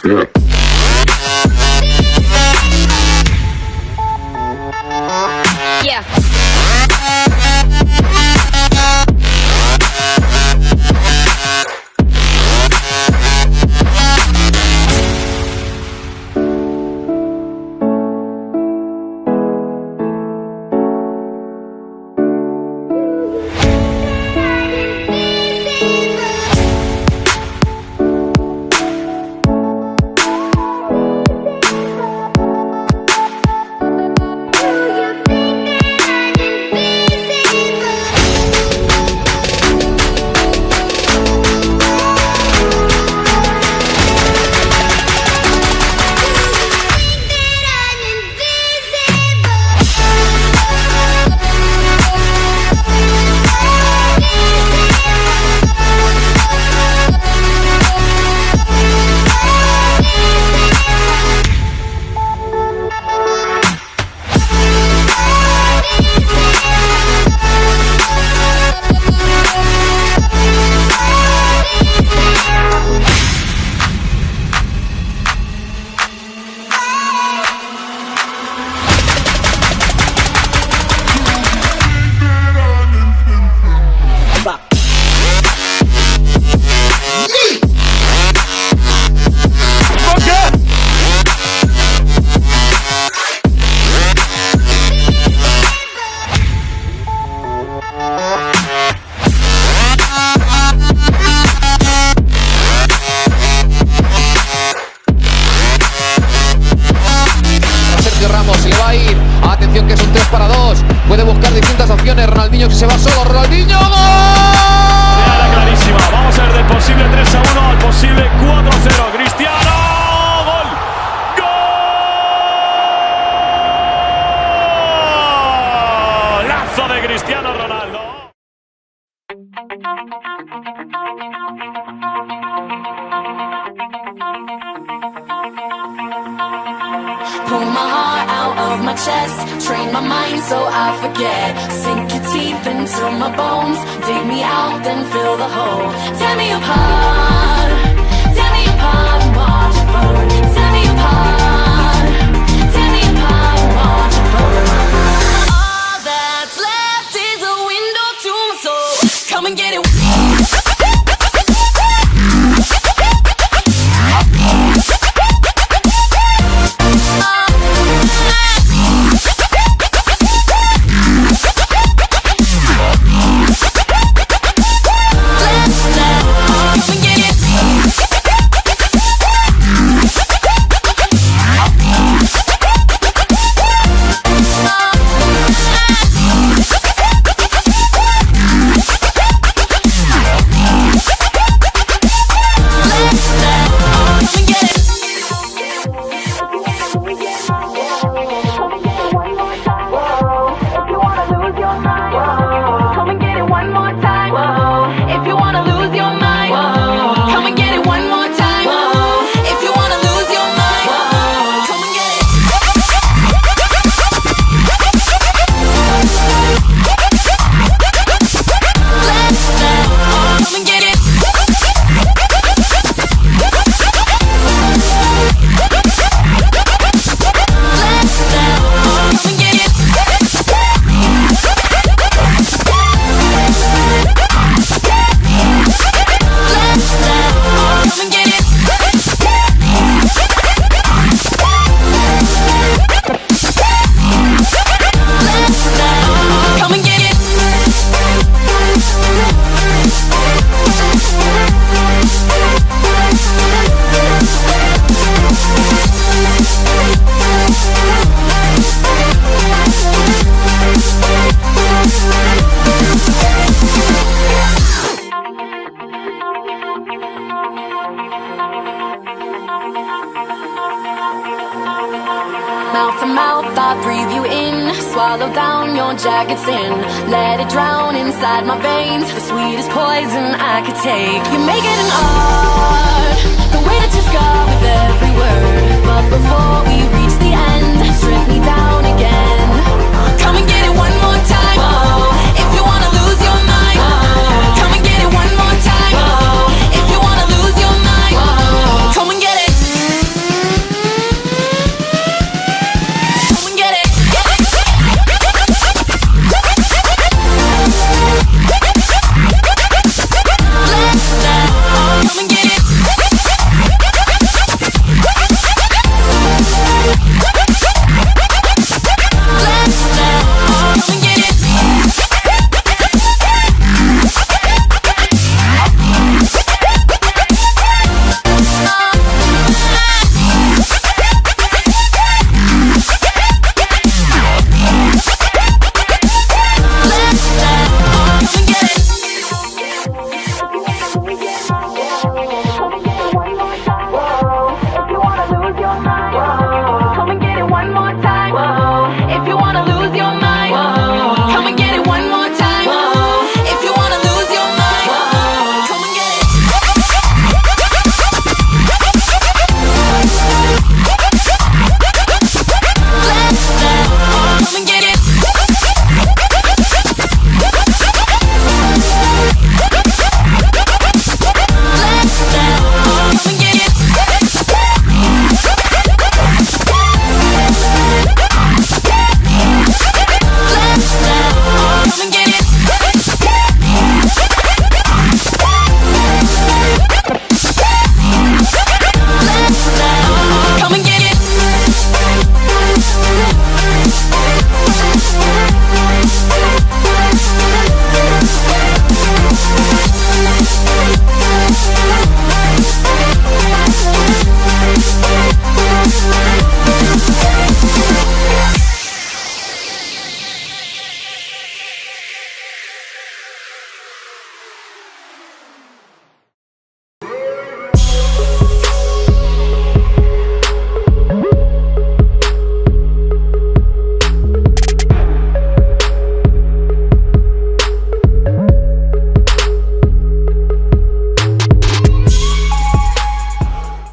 Yeah. Atención que son 3 para 2. Puede buscar distintas opciones. Ronaldinho que se va solo. Ronaldinho. ¡Gol! Era clarísima. Vamos a ver del posible 3-1 al posible 4-0. Cristiano. ¡Gol! ¡Golazo de Cristiano Ronaldo! Pull my heart out of my chest, train my mind so I forget. Sink your teeth into my bones, dig me out, then fill the hole. Tear me apart and watch it burn. Tear me apart and watch it burn. All that's left is a window to my soul. Come and get it. Mouth to mouth, I breathe you in. Swallow down your jagged sin. Let it drown inside my veins. The sweetest poison I could take. You make it an art.